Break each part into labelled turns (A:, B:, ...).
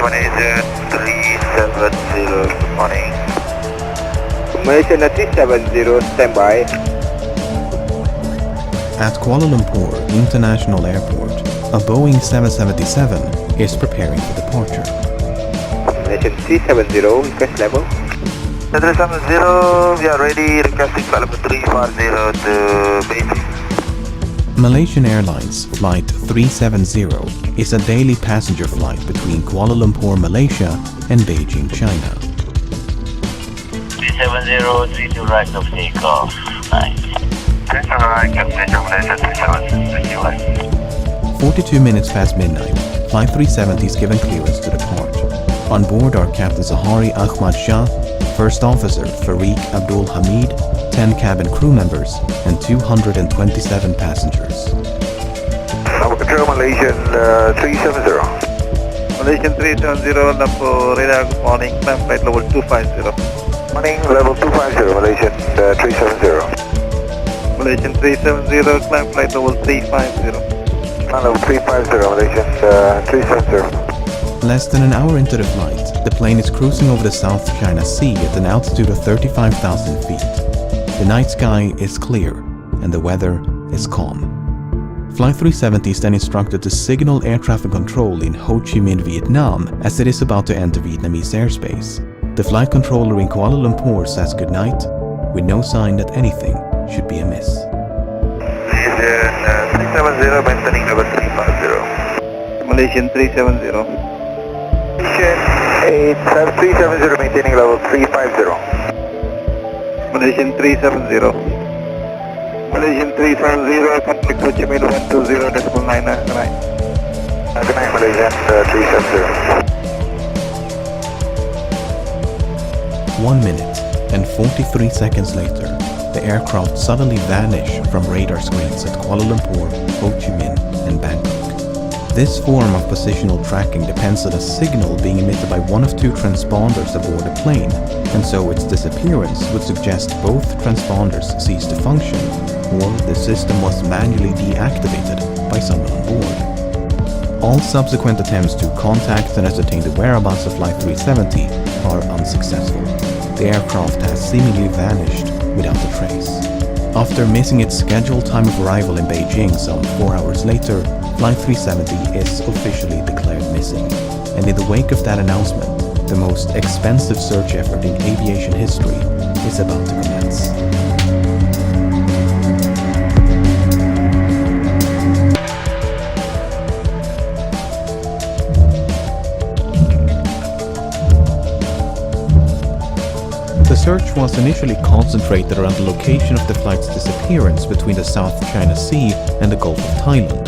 A: Malaysia 370, good morning.
B: Malaysia 370, standby.
C: At Kuala Lumpur International Airport, a Boeing 777 is preparing for departure.
B: Malaysia 370, request level.
A: 370, we are ready, requesting flight level 350 to Beijing.
C: Malaysian Airlines Flight 370 is a daily passenger flight between Kuala Lumpur, Malaysia and Beijing, China.
A: 370, 32 right of takeoff. Nice. That's alright, Captain Malaysia 370, thank you.
C: 42 minutes past midnight, Flight 370 is given clearance to depart. On board are Captain Zahari Ahmad Shah, First Officer Farik Abdul Hamid, 10 cabin crew members, and 227 passengers.
A: Control Malaysian 370.
D: Malaysian 370, Lumpur radar, good morning, climb flight level 250.
A: Morning, level 250, Malaysian 370.
D: Malaysian 370, climb flight level 350.
A: Level 350, Malaysian 370.
C: Less than an hour into the flight, the plane is cruising over the South China Sea at an altitude of 35,000 feet. The night sky is clear and the weather is calm. Flight 370 is then instructed to signal air traffic control in Ho Chi Minh, Vietnam, as it is about to enter Vietnamese airspace. The flight controller in Kuala Lumpur says goodnight, with no sign that anything should be amiss.
A: Malaysian 370, maintaining level 350.
D: Malaysian 370.
A: Malaysian 370, maintaining level 350.
D: Malaysian 370. Malaysian 370, contact Ho Chi Minh 120.99. Good night.
A: Good night, Malaysian 370.
C: 1 minute and 43 seconds later, the aircraft suddenly vanished from radar screens at Kuala Lumpur, Ho Chi Minh and Bangkok. This form of positional tracking depends on a signal being emitted by one of two transponders aboard the plane, and so its disappearance would suggest both transponders ceased to function, or the system was manually deactivated by someone on board. All subsequent attempts to contact and ascertain the whereabouts of Flight 370 are unsuccessful. The aircraft has seemingly vanished without a trace. After missing its scheduled time of arrival in Beijing some 4 hours later, Flight 370 is officially declared missing. And in the wake of that announcement, the most expensive search effort in aviation history is about to commence. The search was initially concentrated around the location of the flight's disappearance between the South China Sea and the Gulf of Thailand.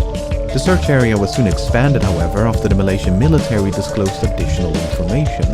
C: The search area was soon expanded, however, after the Malaysian military disclosed additional information.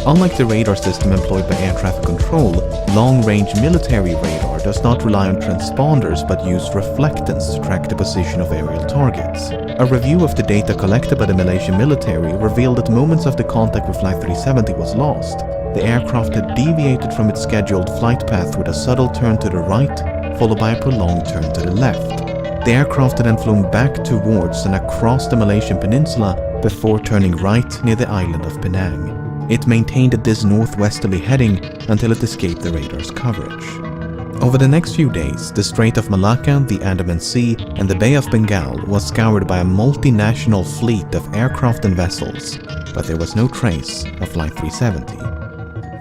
C: Unlike the radar system employed by air traffic control, long-range military radar does not rely on transponders but use reflectance to track the position of aerial targets. A review of the data collected by the Malaysian military revealed that moments after contact with Flight 370 was lost, the aircraft had deviated from its scheduled flight path with a subtle turn to the right, followed by a prolonged turn to the left. The aircraft had then flown back towards and across the Malaysian peninsula before turning right near the island of Penang. It maintained this northwesterly heading until it escaped the radar's coverage. Over the next few days, the Strait of Malacca, the Andaman Sea, and the Bay of Bengal was scoured by a multinational fleet of aircraft and vessels, but there was no trace of Flight 370.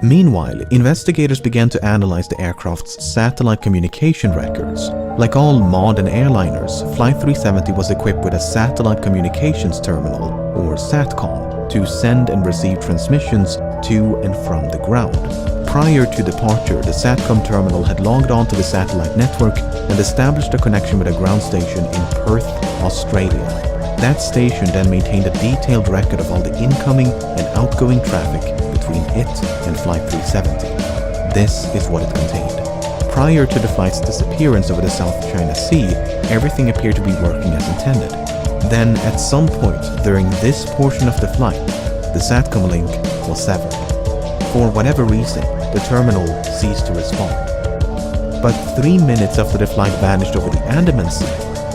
C: Meanwhile, investigators began to analyze the aircraft's satellite communication records. Like all modern airliners, Flight 370 was equipped with a satellite communications terminal, or SATCOM, to send and receive transmissions to and from the ground. Prior to departure, the SATCOM terminal had logged onto the satellite network and established a connection with a ground station in Perth, Australia. That station then maintained a detailed record of all the incoming and outgoing traffic between it and Flight 370. This is what it contained. Prior to the flight's disappearance over the South China Sea, everything appeared to be working as intended. Then, at some point during this portion of the flight, the SATCOM link was severed. For whatever reason, the terminal ceased to respond. But 3 minutes after the flight vanished over the Andaman Sea,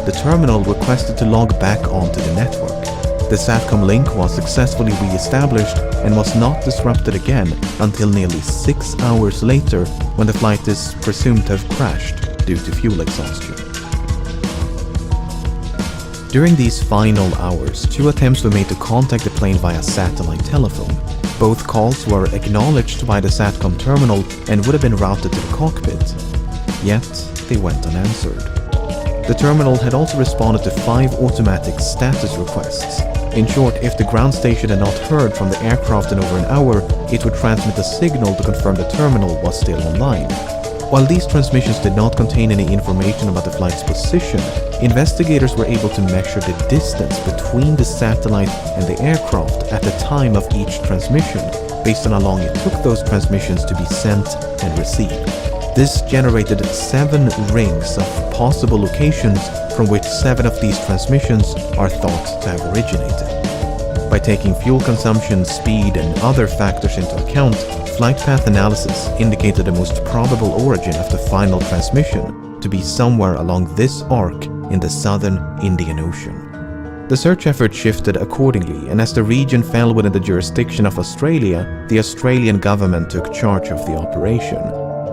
C: the terminal requested to log back onto the network. The SATCOM link was successfully re-established and was not disrupted again until nearly 6 hours later, when the flight is presumed to have crashed due to fuel exhaustion. During these final hours, 2 attempts were made to contact the plane via satellite telephone. Both calls were acknowledged by the SATCOM terminal and would have been routed to the cockpit, yet they went unanswered. The terminal had also responded to 5 automatic status requests. In short, if the ground station had not heard from the aircraft in over an hour, it would transmit a signal to confirm the terminal was still online. While these transmissions did not contain any information about the flight's position, investigators were able to measure the distance between the satellite and the aircraft at the time of each transmission, based on how long it took those transmissions to be sent and received. This generated 7 rings of possible locations, from which 7 of these transmissions are thought to have originated. By taking fuel consumption, speed, and other factors into account, flight path analysis indicated the most probable origin of the final transmission to be somewhere along this arc in the southern Indian Ocean. The search effort shifted accordingly, and as the region fell within the jurisdiction of Australia, the Australian government took charge of the operation.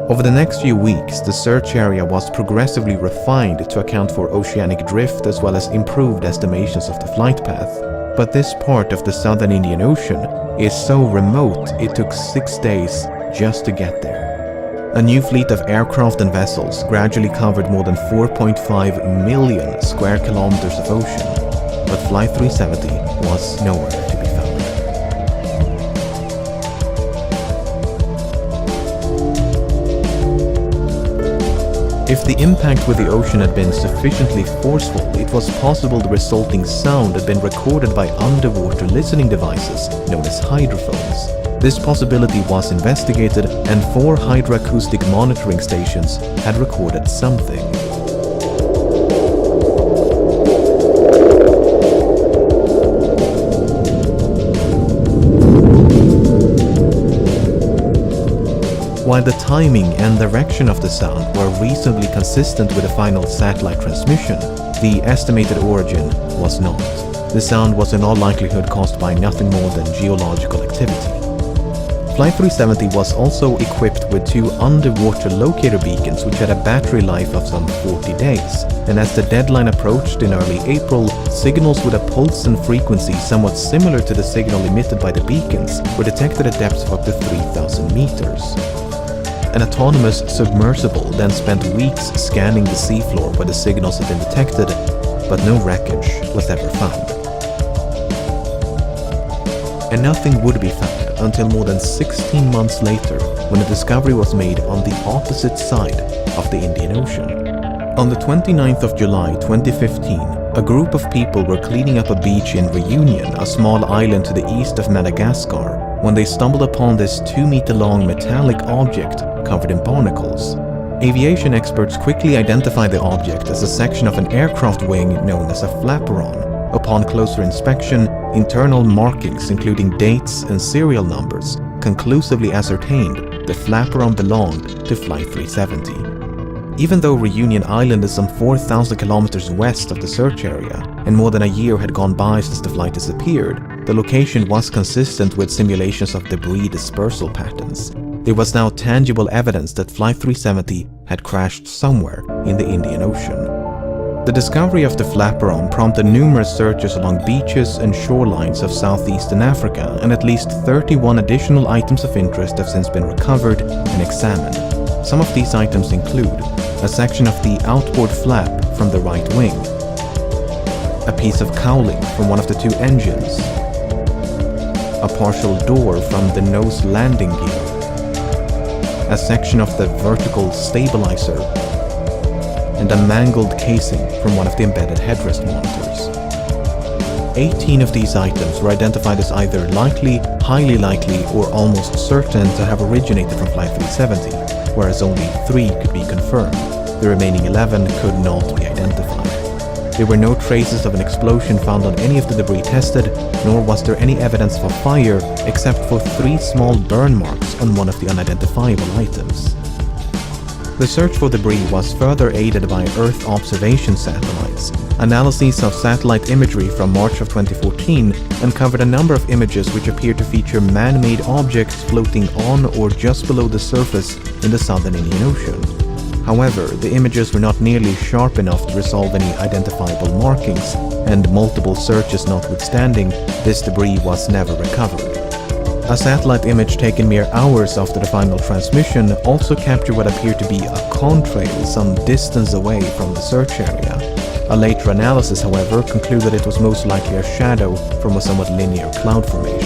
C: Over the next few weeks, the search area was progressively refined to account for oceanic drift as well as improved estimations of the flight path. But this part of the southern Indian Ocean is so remote it took 6 days just to get there. A new fleet of aircraft and vessels gradually covered more than 4.5 million square kilometers of ocean, but Flight 370 was nowhere to be found. If the impact with the ocean had been sufficiently forceful, it was possible the resulting sound had been recorded by underwater listening devices known as hydrophones. This possibility was investigated, and 4 hydroacoustic monitoring stations had recorded something. While the timing and direction of the sound were reasonably consistent with the final satellite transmission, the estimated origin was not. The sound was in all likelihood caused by nothing more than geological activity. Flight 370 was also equipped with 2 underwater locator beacons which had a battery life of some 40 days, and as the deadline approached in early April, signals with a pulse and frequency somewhat similar to the signal emitted by the beacons were detected at depths of up to 3,000 meters. An autonomous submersible then spent weeks scanning the seafloor where the signals had been detected, but no wreckage was ever found. And nothing would be found until more than 16 months later, when a discovery was made on the opposite side of the Indian Ocean. On the 29th of July 2015, a group of people were cleaning up a beach in Reunion, a small island to the east of Madagascar, when they stumbled upon this 2-meter-long metallic object covered in barnacles. Aviation experts quickly identified the object as a section of an aircraft wing known as a flaperon. Upon closer inspection, internal markings including dates and serial numbers conclusively ascertained the flaperon belonged to Flight 370. Even though Reunion Island is some 4,000 kilometers west of the search area, and more than a year had gone by since the flight disappeared, the location was consistent with simulations of debris dispersal patterns. There was now tangible evidence that Flight 370 had crashed somewhere in the Indian Ocean. The discovery of the flaperon prompted numerous searches along beaches and shorelines of southeastern Africa, and at least 31 additional items of interest have since been recovered and examined. Some of these items include a section of the outboard flap from the right wing, a piece of cowling from one of the 2 engines, a partial door from the nose landing gear, a section of the vertical stabilizer, and a mangled casing from one of the embedded headrest monitors. 18 of these items were identified as either likely, highly likely, or almost certain to have originated from Flight 370, whereas only 3 could be confirmed. The remaining 11 could not be identified. There were no traces of an explosion found on any of the debris tested, nor was there any evidence of a fire except for 3 small burn marks on one of the unidentifiable items. The search for debris was further aided by Earth observation satellites. Analyses of satellite imagery from March of 2014 uncovered a number of images which appeared to feature man-made objects floating on or just below the surface in the southern Indian Ocean. However, the images were not nearly sharp enough to resolve any identifiable markings, and multiple searches notwithstanding, this debris was never recovered. A satellite image taken mere hours after the final transmission also captured what appeared to be a contrail some distance away from the search area. A later analysis, however, concluded it was most likely a shadow from a somewhat linear cloud formation.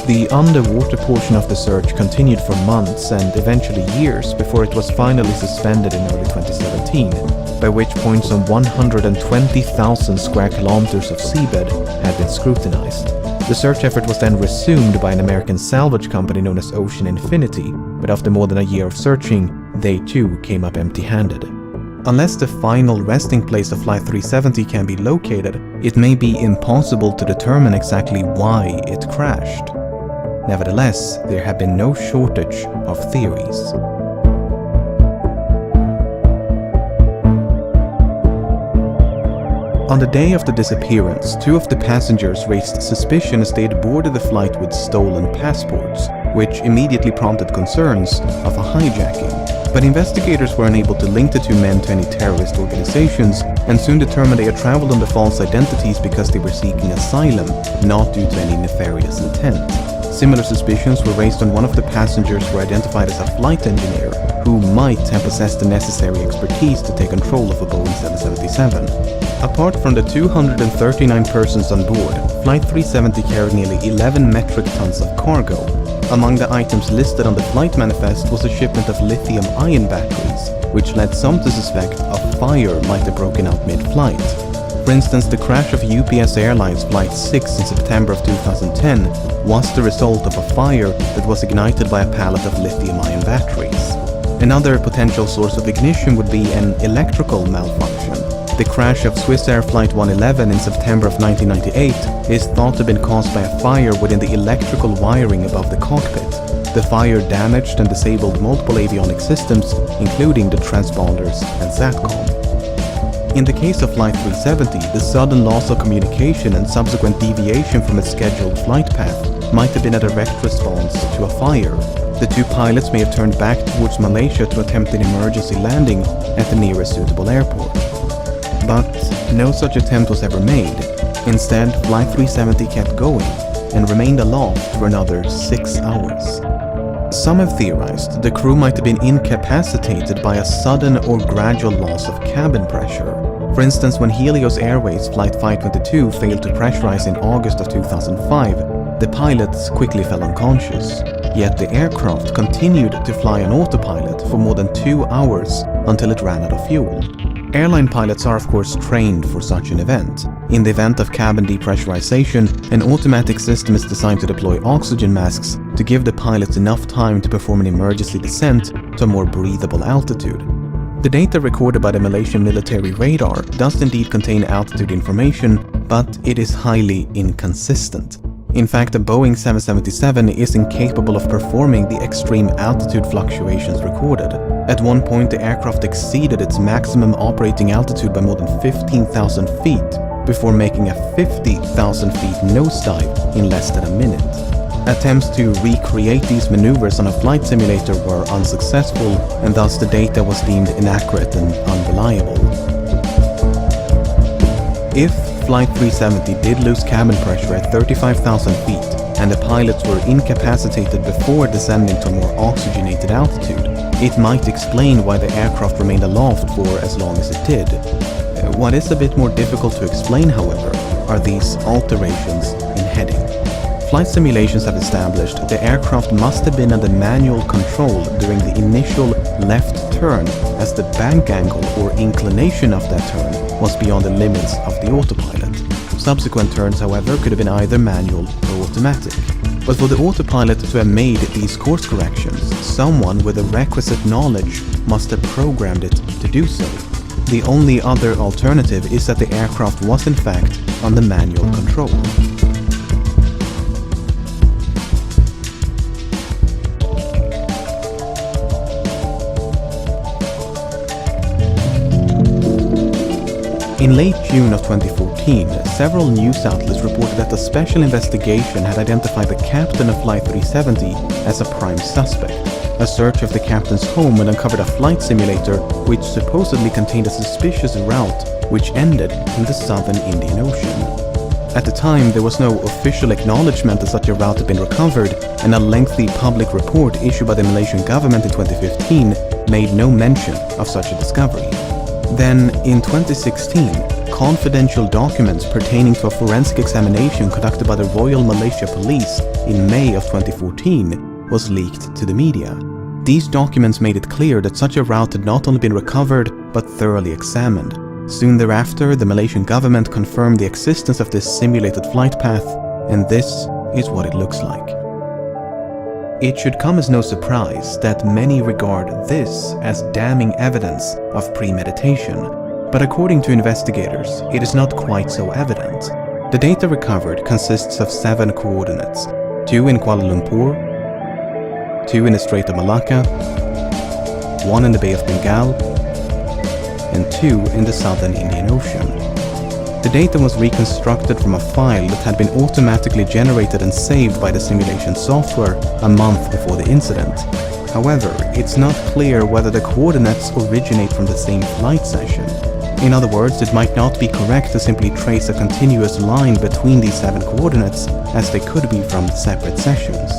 C: The underwater portion of the search continued for months and eventually years before it was finally suspended in early 2017, by which point some 120,000 square kilometers of seabed had been scrutinized. The search effort was then resumed by an American salvage company known as Ocean Infinity, but after more than a year of searching, they too came up empty-handed. Unless the final resting place of Flight 370 can be located, it may be impossible to determine exactly why it crashed. Nevertheless, there have been no shortage of theories. On the day of the disappearance, two of the passengers raised suspicion as they had boarded the flight with stolen passports, which immediately prompted concerns of a hijacking. But investigators were unable to link the two men to any terrorist organizations and soon determined they had traveled under false identities because they were seeking asylum, not due to any nefarious intent. Similar suspicions were raised on one of the passengers who were identified as a flight engineer who might have possessed the necessary expertise to take control of a Boeing 777. Apart from the 239 persons on board, Flight 370 carried nearly 11 metric tons of cargo. Among the items listed on the flight manifest was a shipment of lithium-ion batteries, which led some to suspect a fire might have broken out mid-flight. For instance, the crash of UPS Airlines Flight 6 in September of 2010 was the result of a fire that was ignited by a pallet of lithium-ion batteries. Another potential source of ignition would be an electrical malfunction. The crash of Swiss Air Flight 111 in September of 1998 is thought to have been caused by a fire within the electrical wiring above the cockpit. The fire damaged and disabled multiple avionic systems, including the transponders and SATCOM. In the case of Flight 370, the sudden loss of communication and subsequent deviation from its scheduled flight path might have been a direct response to a fire. The two pilots may have turned back towards Malaysia to attempt an emergency landing at the nearest suitable airport. But no such attempt was ever made. Instead, Flight 370 kept going and remained aloft for another 6 hours. Some have theorized the crew might have been incapacitated by a sudden or gradual loss of cabin pressure. For instance, when Helios Airways Flight 522 failed to pressurize in August of 2005, the pilots quickly fell unconscious. Yet the aircraft continued to fly on autopilot for more than 2 hours until it ran out of fuel. Airline pilots are of course trained for such an event. In the event of cabin depressurization, an automatic system is designed to deploy oxygen masks to give the pilots enough time to perform an emergency descent to a more breathable altitude. The data recorded by the Malaysian military radar does indeed contain altitude information, but it is highly inconsistent. In fact, the Boeing 777 is incapable of performing the extreme altitude fluctuations recorded. At one point, the aircraft exceeded its maximum operating altitude by more than 15,000 feet before making a 50,000 feet nosedive in less than a minute. Attempts to recreate these maneuvers on a flight simulator were unsuccessful, and thus the data was deemed inaccurate and unreliable. If Flight 370 did lose cabin pressure at 35,000 feet, and the pilots were incapacitated before descending to a more oxygenated altitude, it might explain why the aircraft remained aloft for as long as it did. What is a bit more difficult to explain, however, are these alterations in heading. Flight simulations have established the aircraft must have been under manual control during the initial left turn, as the bank angle or inclination of that turn was beyond the limits of the autopilot. Subsequent turns, however, could have been either manual or automatic. But for the autopilot to have made these course corrections, someone with the requisite knowledge must have programmed it to do so. The only other alternative is that the aircraft was in fact under manual control. In late June of 2014, several news outlets reported that a special investigation had identified the captain of Flight 370 as a prime suspect. A search of the captain's home had uncovered a flight simulator which supposedly contained a suspicious route which ended in the southern Indian Ocean. At the time, there was no official acknowledgement that such a route had been recovered, and a lengthy public report issued by the Malaysian government in 2015 made no mention of such a discovery. Then, in 2016, confidential documents pertaining to a forensic examination conducted by the Royal Malaysia Police in May of 2014 was leaked to the media. These documents made it clear that such a route had not only been recovered, but thoroughly examined. Soon thereafter, the Malaysian government confirmed the existence of this simulated flight path, and this is what it looks like. It should come as no surprise that many regard this as damning evidence of premeditation, but according to investigators, it is not quite so evident. The data recovered consists of 7 coordinates, 2 in Kuala Lumpur, 2 in the Strait of Malacca, 1 in the Bay of Bengal, and 2 in the southern Indian Ocean. The data was reconstructed from a file that had been automatically generated and saved by the simulation software a month before the incident. However, it's not clear whether the coordinates originate from the same flight session. In other words, it might not be correct to simply trace a continuous line between these 7 coordinates, as they could be from separate sessions.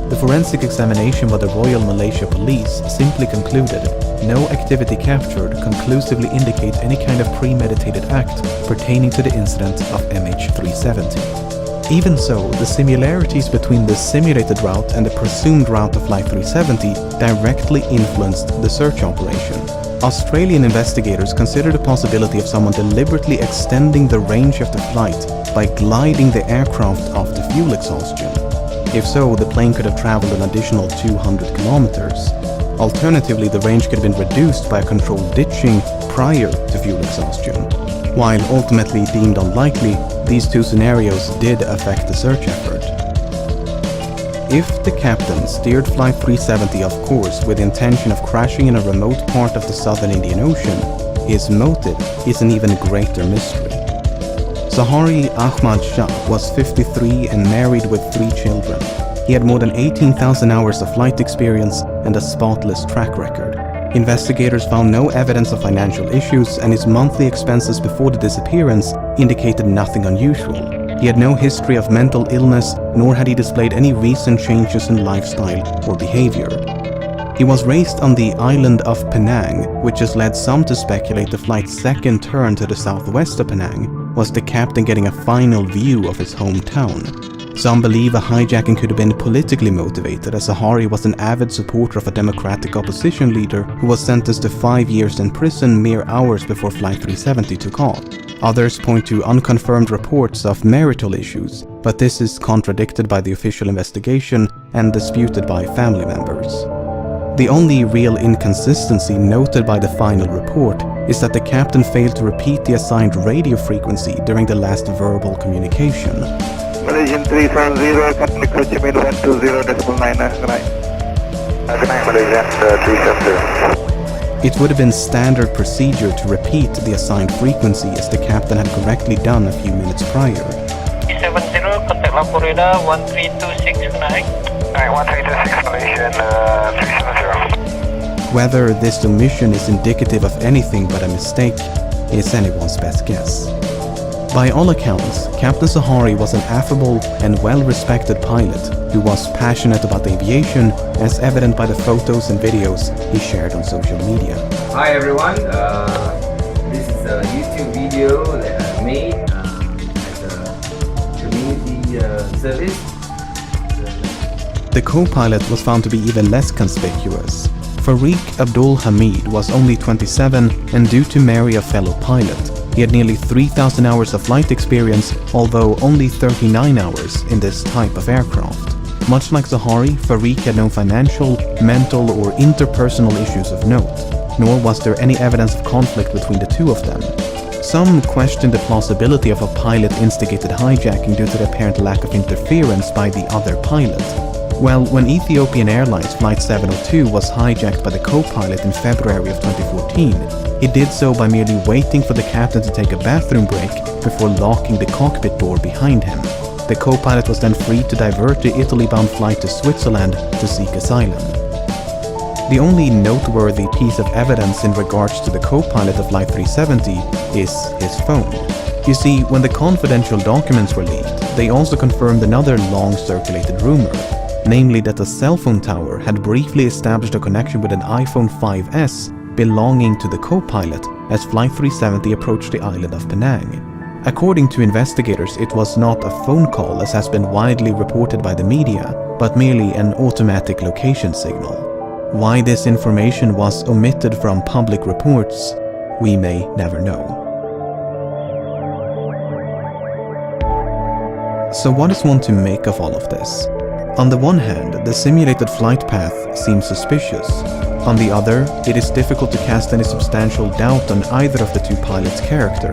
C: The forensic examination by the Royal Malaysia Police simply concluded no activity captured conclusively indicates any kind of premeditated act pertaining to the incident of MH370. Even so, the similarities between the simulated route and the presumed route of Flight 370 directly influenced the search operation. Australian investigators considered the possibility of someone deliberately extending the range of the flight by gliding the aircraft off the fuel exhaustion. If so, the plane could have traveled an additional 200 kilometers. Alternatively, the range could have been reduced by a controlled ditching prior to fuel exhaustion. While ultimately deemed unlikely, these 2 scenarios did affect the search effort. If the captain steered Flight 370 off course with the intention of crashing in a remote part of the southern Indian Ocean, his motive is an even greater mystery. Zahari Ahmad Shah was 53 and married with 3 children. He had more than 18,000 hours of flight experience and a spotless track record. Investigators found no evidence of financial issues, and his monthly expenses before the disappearance indicated nothing unusual. He had no history of mental illness, nor had he displayed any recent changes in lifestyle or behavior. He was raised on the island of Penang, which has led some to speculate the flight's second turn to the southwest of Penang was the captain getting a final view of his hometown. Some believe a hijacking could have been politically motivated, as Zahari was an avid supporter of a democratic opposition leader who was sentenced to 5 years in prison mere hours before Flight 370 took off. Others point to unconfirmed reports of marital issues, but this is contradicted by the official investigation and disputed by family members. The only real inconsistency noted by the final report is that the captain failed to repeat the assigned radio frequency during the last verbal communication.
D: Malaysian 370, contact Ho Chi Minh 120.9, good night.
A: Good night, Malaysian 370.
C: It would have been standard procedure to repeat the assigned frequency as the captain had correctly done a few minutes prior.
A: 370, contact Lumpur radar 1326, good night. Alright, 1326, Malaysian 370.
C: Whether this omission is indicative of anything but a mistake is anyone's best guess. By all accounts, Captain Zahari was an affable and well-respected pilot who was passionate about aviation, as evident by the photos and videos he shared on social media.
E: Hi everyone, this is a YouTube video that I made as a community service.
C: The co-pilot was found to be even less conspicuous. Farik Abdul Hamid was only 27 and due to marry a fellow pilot. He had nearly 3,000 hours of flight experience, although only 39 hours in this type of aircraft. Much like Zahari, Farik had no financial, mental or interpersonal issues of note, nor was there any evidence of conflict between the two of them. Some questioned the plausibility of a pilot-instigated hijacking due to the apparent lack of interference by the other pilot. Well, when Ethiopian Airlines Flight 702 was hijacked by the co-pilot in February of 2014, he did so by merely waiting for the captain to take a bathroom break before locking the cockpit door behind him. The co-pilot was then free to divert the Italy-bound flight to Switzerland to seek asylum. The only noteworthy piece of evidence in regards to the co-pilot of Flight 370 is his phone. You see, when the confidential documents were leaked, they also confirmed another long-circulated rumor, namely that a cell phone tower had briefly established a connection with an iPhone 5S belonging to the co-pilot as Flight 370 approached the island of Penang. According to investigators, it was not a phone call as has been widely reported by the media, but merely an automatic location signal. Why this information was omitted from public reports, we may never know. So what is one to make of all of this? On the one hand, the simulated flight path seems suspicious. On the other, it is difficult to cast any substantial doubt on either of the two pilots' character.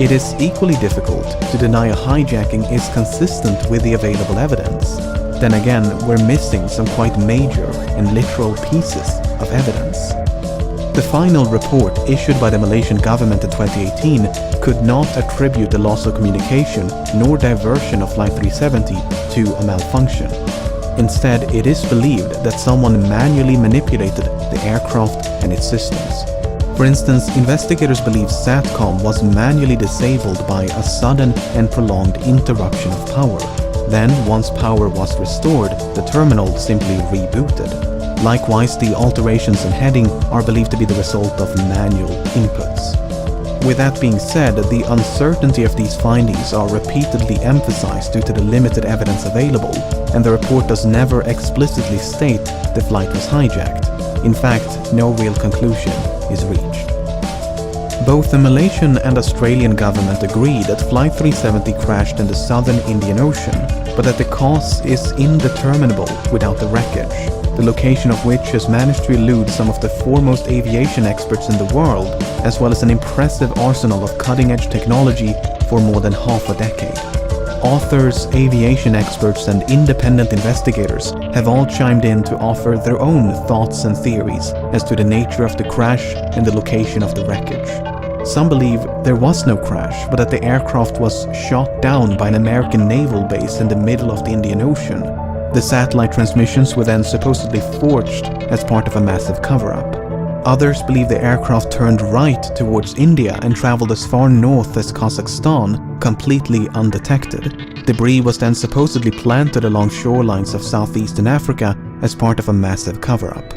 C: It is equally difficult to deny a hijacking is consistent with the available evidence. Then again, we're missing some quite major and literal pieces of evidence. The final report issued by the Malaysian government in 2018 could not attribute the loss of communication nor diversion of Flight 370 to a malfunction. Instead, it is believed that someone manually manipulated the aircraft and its systems. For instance, investigators believe SATCOM was manually disabled by a sudden and prolonged interruption of power. Then, once power was restored, the terminal simply rebooted. Likewise, the alterations in heading are believed to be the result of manual inputs. With that being said, the uncertainty of these findings are repeatedly emphasized due to the limited evidence available, and the report does never explicitly state the flight was hijacked. In fact, no real conclusion is reached. Both the Malaysian and Australian government agree that Flight 370 crashed in the southern Indian Ocean, but that the cause is indeterminable without the wreckage, the location of which has managed to elude some of the foremost aviation experts in the world, as well as an impressive arsenal of cutting-edge technology for more than half a decade. Authors, aviation experts, and independent investigators have all chimed in to offer their own thoughts and theories as to the nature of the crash and the location of the wreckage. Some believe there was no crash, but that the aircraft was shot down by an American naval base in the middle of the Indian Ocean. The satellite transmissions were then supposedly forged as part of a massive cover-up. Others believe the aircraft turned right towards India and traveled as far north as Kazakhstan, completely undetected. Debris was then supposedly planted along shorelines of southeastern Africa as part of a massive cover-up.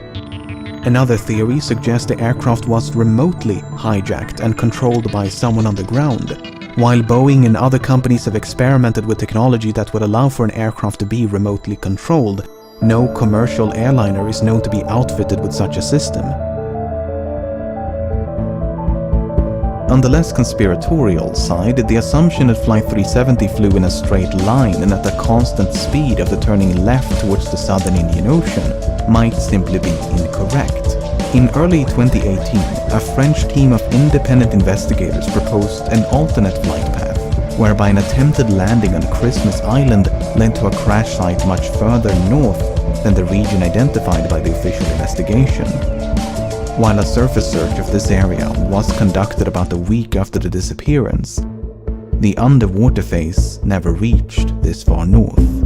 C: Another theory suggests the aircraft was remotely hijacked and controlled by someone on the ground. While Boeing and other companies have experimented with technology that would allow for an aircraft to be remotely controlled, no commercial airliner is known to be outfitted with such a system. On the less conspiratorial side, the assumption that Flight 370 flew in a straight line and at a constant speed after turning left towards the southern Indian Ocean might simply be incorrect. In early 2018, a French team of independent investigators proposed an alternate flight path, whereby an attempted landing on Christmas Island led to a crash site much further north than the region identified by the official investigation. While a surface search of this area was conducted about a week after the disappearance, the underwater phase never reached this far north.